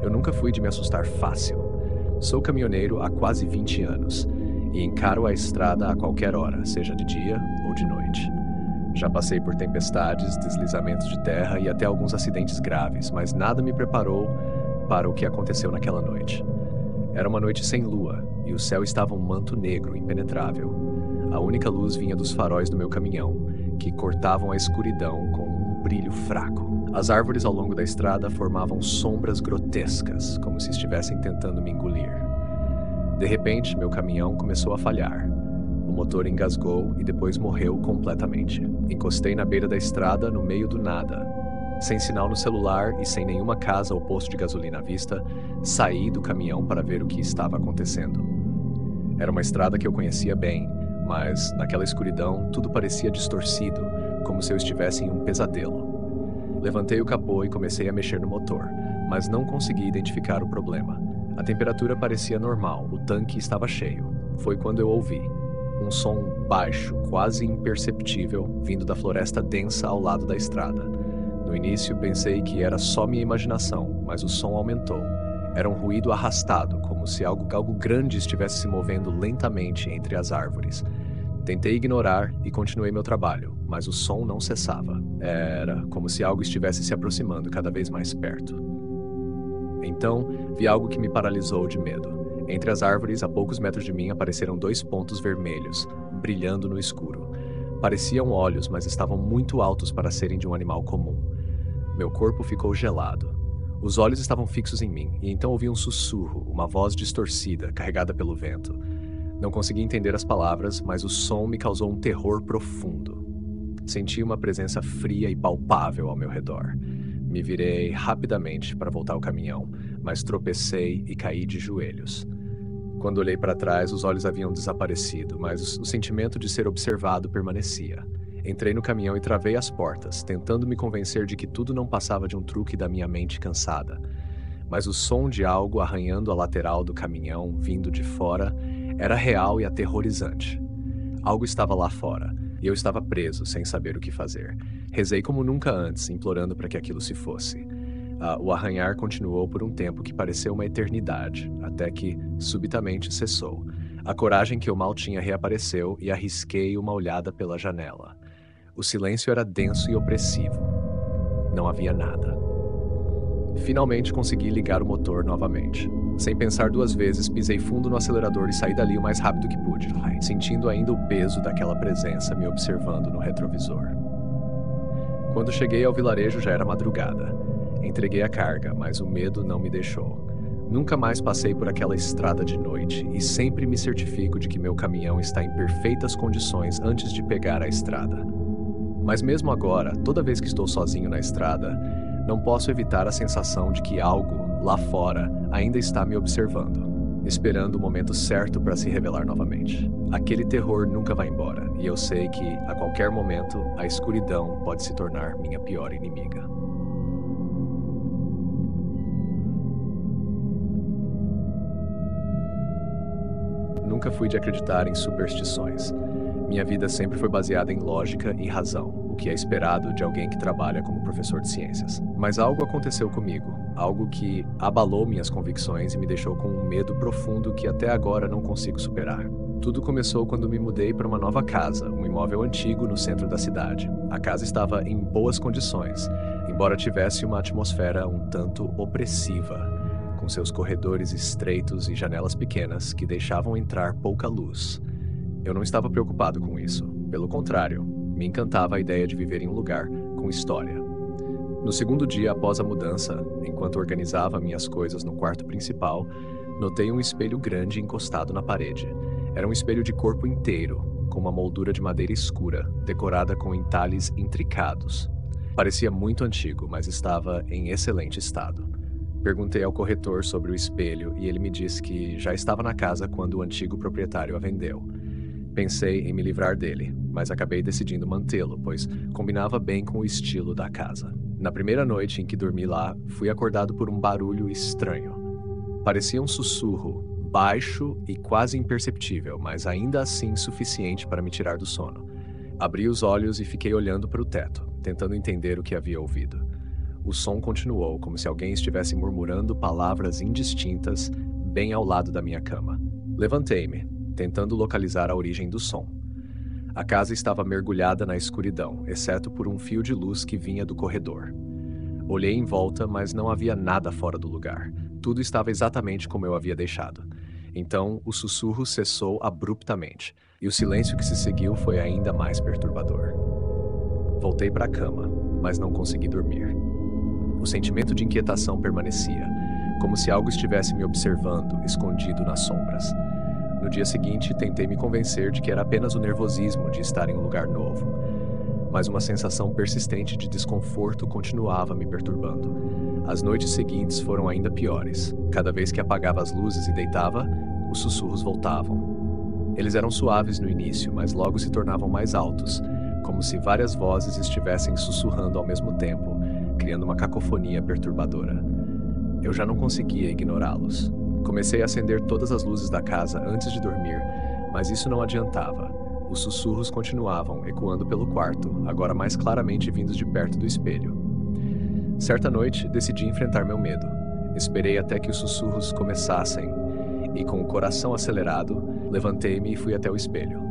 Eu nunca fui de me assustar fácil. Sou caminhoneiro há quase 20 anos e encaro a estrada a qualquer hora, seja de dia ou de noite. Já passei por tempestades, deslizamentos de terra e até alguns acidentes graves, mas nada me preparou para o que aconteceu naquela noite. Era uma noite sem lua e o céu estava um manto negro impenetrável. A única luz vinha dos faróis do meu caminhão, que cortavam a escuridão com um brilho fraco. As árvores ao longo da estrada formavam sombras grotescas, como se estivessem tentando me engolir. De repente, meu caminhão começou a falhar. O motor engasgou e depois morreu completamente. Encostei na beira da estrada, no meio do nada. Sem sinal no celular e sem nenhuma casa ou posto de gasolina à vista, saí do caminhão para ver o que estava acontecendo. Era uma estrada que eu conhecia bem, mas naquela escuridão tudo parecia distorcido, como se eu estivesse em um pesadelo. Levantei o capô e comecei a mexer no motor, mas não consegui identificar o problema. A temperatura parecia normal, o tanque estava cheio. Foi quando eu ouvi um som baixo, quase imperceptível, vindo da floresta densa ao lado da estrada. No início pensei que era só minha imaginação, mas o som aumentou. Era um ruído arrastado, como se algo grande estivesse se movendo lentamente entre as árvores. Tentei ignorar e continuei meu trabalho, mas o som não cessava. Era como se algo estivesse se aproximando cada vez mais perto. Então, vi algo que me paralisou de medo. Entre as árvores, a poucos metros de mim, apareceram 2 pontos vermelhos, brilhando no escuro. Pareciam olhos, mas estavam muito altos para serem de um animal comum. Meu corpo ficou gelado. Os olhos estavam fixos em mim, e então ouvi um sussurro, uma voz distorcida, carregada pelo vento. Não consegui entender as palavras, mas o som me causou um terror profundo. Senti uma presença fria e palpável ao meu redor. Me virei rapidamente para voltar ao caminhão, mas tropecei e caí de joelhos. Quando olhei para trás, os olhos haviam desaparecido, mas o sentimento de ser observado permanecia. Entrei no caminhão e travei as portas, tentando me convencer de que tudo não passava de um truque da minha mente cansada. Mas o som de algo arranhando a lateral do caminhão, vindo de fora, era real e aterrorizante. Algo estava lá fora, e eu estava preso, sem saber o que fazer. Rezei como nunca antes, implorando para que aquilo se fosse. O arranhar continuou por um tempo que pareceu uma eternidade, até que, subitamente, cessou. A coragem que eu mal tinha reapareceu e arrisquei uma olhada pela janela. O silêncio era denso e opressivo. Não havia nada. Finalmente consegui ligar o motor novamente. Sem pensar 2 vezes, pisei fundo no acelerador e saí dali o mais rápido que pude, sentindo ainda o peso daquela presença me observando no retrovisor. Quando cheguei ao vilarejo já era madrugada. Entreguei a carga, mas o medo não me deixou. Nunca mais passei por aquela estrada de noite e sempre me certifico de que meu caminhão está em perfeitas condições antes de pegar a estrada. Mas mesmo agora, toda vez que estou sozinho na estrada, não posso evitar a sensação de que algo, lá fora, ainda está me observando, esperando o momento certo para se revelar novamente. Aquele terror nunca vai embora, e eu sei que, a qualquer momento, a escuridão pode se tornar minha pior inimiga. Nunca fui de acreditar em superstições. Minha vida sempre foi baseada em lógica e razão, o que é esperado de alguém que trabalha como professor de ciências. Mas algo aconteceu comigo, algo que abalou minhas convicções e me deixou com um medo profundo que até agora não consigo superar. Tudo começou quando me mudei para uma nova casa, um imóvel antigo no centro da cidade. A casa estava em boas condições, embora tivesse uma atmosfera um tanto opressiva, com seus corredores estreitos e janelas pequenas que deixavam entrar pouca luz. Eu não estava preocupado com isso. Pelo contrário, me encantava a ideia de viver em um lugar com história. No segundo dia após a mudança, enquanto organizava minhas coisas no quarto principal, notei um espelho grande encostado na parede. Era um espelho de corpo inteiro, com uma moldura de madeira escura, decorada com entalhes intricados. Parecia muito antigo, mas estava em excelente estado. Perguntei ao corretor sobre o espelho e ele me disse que já estava na casa quando o antigo proprietário a vendeu. Pensei em me livrar dele, mas acabei decidindo mantê-lo, pois combinava bem com o estilo da casa. Na primeira noite em que dormi lá, fui acordado por um barulho estranho. Parecia um sussurro, baixo e quase imperceptível, mas ainda assim suficiente para me tirar do sono. Abri os olhos e fiquei olhando para o teto, tentando entender o que havia ouvido. o som continuou, como se alguém estivesse murmurando palavras indistintas bem ao lado da minha cama. Levantei-me, tentando localizar a origem do som. A casa estava mergulhada na escuridão, exceto por um fio de luz que vinha do corredor. Olhei em volta, mas não havia nada fora do lugar. Tudo estava exatamente como eu havia deixado. Então, o sussurro cessou abruptamente, e o silêncio que se seguiu foi ainda mais perturbador. Voltei para a cama, mas não consegui dormir. O sentimento de inquietação permanecia, como se algo estivesse me observando, escondido nas sombras. No dia seguinte, tentei me convencer de que era apenas o nervosismo de estar em um lugar novo, mas uma sensação persistente de desconforto continuava me perturbando. As noites seguintes foram ainda piores. Cada vez que apagava as luzes e deitava, os sussurros voltavam. Eles eram suaves no início, mas logo se tornavam mais altos, como se várias vozes estivessem sussurrando ao mesmo tempo, criando uma cacofonia perturbadora. Eu já não conseguia ignorá-los. Comecei a acender todas as luzes da casa antes de dormir, mas isso não adiantava. Os sussurros continuavam, ecoando pelo quarto, agora mais claramente vindos de perto do espelho. Certa noite, decidi enfrentar meu medo. Esperei até que os sussurros começassem e, com o coração acelerado, levantei-me e fui até o espelho.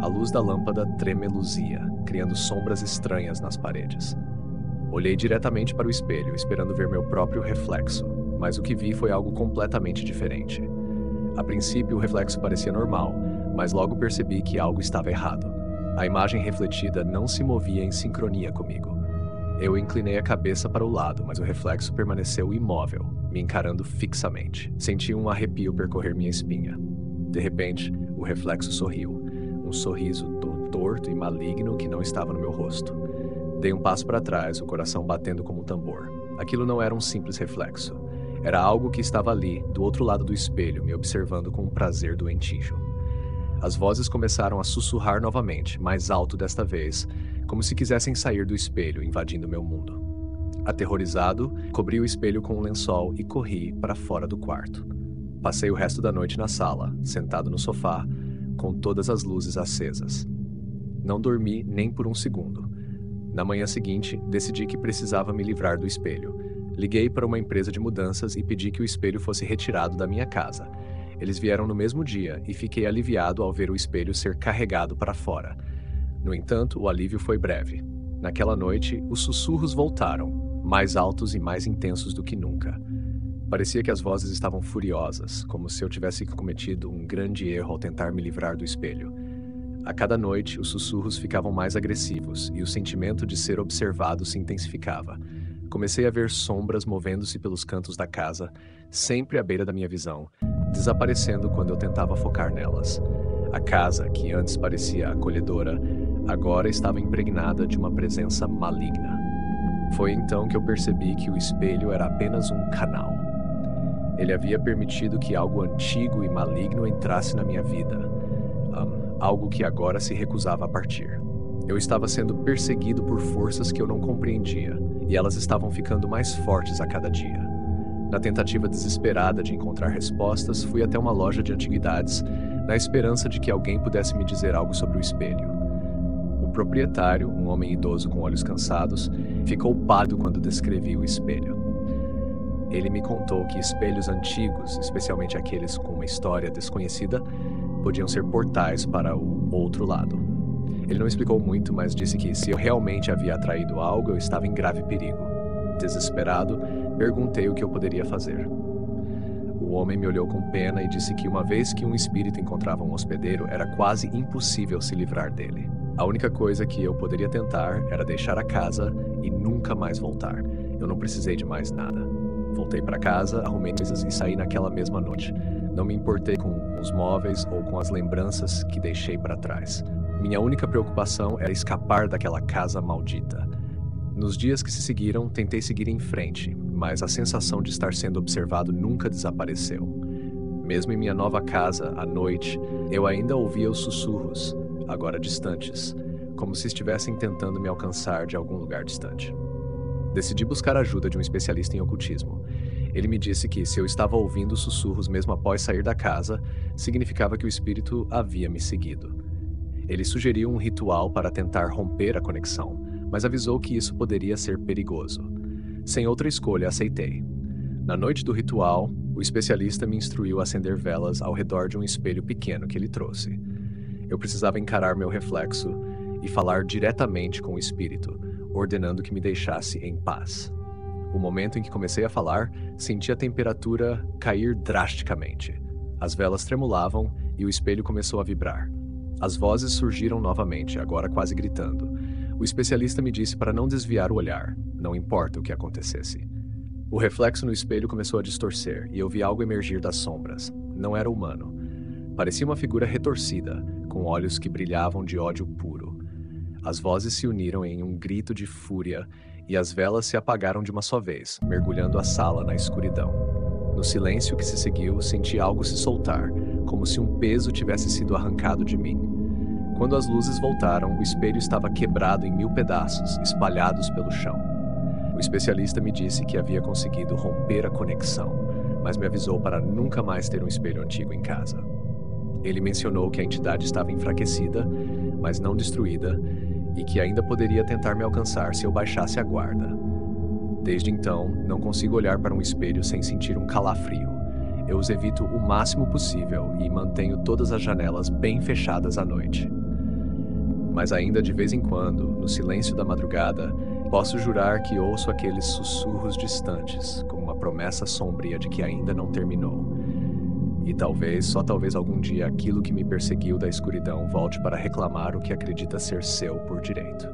A luz da lâmpada tremeluzia, criando sombras estranhas nas paredes. Olhei diretamente para o espelho, esperando ver meu próprio reflexo, mas o que vi foi algo completamente diferente. A princípio, o reflexo parecia normal, mas logo percebi que algo estava errado. A imagem refletida não se movia em sincronia comigo. Eu inclinei a cabeça para o lado, mas o reflexo permaneceu imóvel, me encarando fixamente. Senti um arrepio percorrer minha espinha. De repente, o reflexo sorriu, um sorriso torto e maligno que não estava no meu rosto. Dei um passo para trás, o coração batendo como um tambor. Aquilo não era um simples reflexo. Era algo que estava ali, do outro lado do espelho, me observando com um prazer doentio. As vozes começaram a sussurrar novamente, mais alto desta vez, como se quisessem sair do espelho, invadindo meu mundo. Aterrorizado, cobri o espelho com um lençol e corri para fora do quarto. Passei o resto da noite na sala, sentado no sofá, com todas as luzes acesas. Não dormi nem por um segundo. Na manhã seguinte, decidi que precisava me livrar do espelho. Liguei para uma empresa de mudanças e pedi que o espelho fosse retirado da minha casa. Eles vieram no mesmo dia e fiquei aliviado ao ver o espelho ser carregado para fora. No entanto, o alívio foi breve. Naquela noite, os sussurros voltaram, mais altos e mais intensos do que nunca. Parecia que as vozes estavam furiosas, como se eu tivesse cometido um grande erro ao tentar me livrar do espelho. A cada noite, os sussurros ficavam mais agressivos e o sentimento de ser observado se intensificava. Comecei a ver sombras movendo-se pelos cantos da casa, sempre à beira da minha visão, desaparecendo quando eu tentava focar nelas. A casa, que antes parecia acolhedora, agora estava impregnada de uma presença maligna. Foi então que eu percebi que o espelho era apenas um canal. Ele havia permitido que algo antigo e maligno entrasse na minha vida, algo que agora se recusava a partir. Eu estava sendo perseguido por forças que eu não compreendia, e elas estavam ficando mais fortes a cada dia. Na tentativa desesperada de encontrar respostas, fui até uma loja de antiguidades, na esperança de que alguém pudesse me dizer algo sobre o espelho. O proprietário, um homem idoso com olhos cansados, ficou pálido quando descrevi o espelho. Ele me contou que espelhos antigos, especialmente aqueles com uma história desconhecida, podiam ser portais para o outro lado. Ele não explicou muito, mas disse que se eu realmente havia atraído algo, eu estava em grave perigo. Desesperado, perguntei o que eu poderia fazer. O homem me olhou com pena e disse que uma vez que um espírito encontrava um hospedeiro, era quase impossível se livrar dele. A única coisa que eu poderia tentar era deixar a casa e nunca mais voltar. Eu não precisei de mais nada. Voltei para casa, arrumei coisas e saí naquela mesma noite. Não me importei com os móveis ou com as lembranças que deixei para trás. Minha única preocupação era escapar daquela casa maldita. Nos dias que se seguiram, tentei seguir em frente, mas a sensação de estar sendo observado nunca desapareceu. Mesmo em minha nova casa, à noite, eu ainda ouvia os sussurros, agora distantes, como se estivessem tentando me alcançar de algum lugar distante. Decidi buscar a ajuda de um especialista em ocultismo. Ele me disse que se eu estava ouvindo os sussurros mesmo após sair da casa, significava que o espírito havia me seguido. Ele sugeriu um ritual para tentar romper a conexão, mas avisou que isso poderia ser perigoso. Sem outra escolha, aceitei. Na noite do ritual, o especialista me instruiu a acender velas ao redor de um espelho pequeno que ele trouxe. Eu precisava encarar meu reflexo e falar diretamente com o espírito, ordenando que me deixasse em paz. O momento em que comecei a falar, senti a temperatura cair drasticamente. As velas tremulavam e o espelho começou a vibrar. As vozes surgiram novamente, agora quase gritando. O especialista me disse para não desviar o olhar, não importa o que acontecesse. O reflexo no espelho começou a distorcer e eu vi algo emergir das sombras. Não era humano. Parecia uma figura retorcida, com olhos que brilhavam de ódio puro. As vozes se uniram em um grito de fúria e as velas se apagaram de uma só vez, mergulhando a sala na escuridão. No silêncio que se seguiu, senti algo se soltar, como se um peso tivesse sido arrancado de mim. Quando as luzes voltaram, o espelho estava quebrado em 1000 pedaços, espalhados pelo chão. O especialista me disse que havia conseguido romper a conexão, mas me avisou para nunca mais ter um espelho antigo em casa. Ele mencionou que a entidade estava enfraquecida, mas não destruída, e que ainda poderia tentar me alcançar se eu baixasse a guarda. Desde então, não consigo olhar para um espelho sem sentir um calafrio. Eu os evito o máximo possível e mantenho todas as janelas bem fechadas à noite. Mas ainda de vez em quando, no silêncio da madrugada, posso jurar que ouço aqueles sussurros distantes, como uma promessa sombria de que ainda não terminou. E talvez, só talvez algum dia, aquilo que me perseguiu da escuridão volte para reclamar o que acredita ser seu por direito.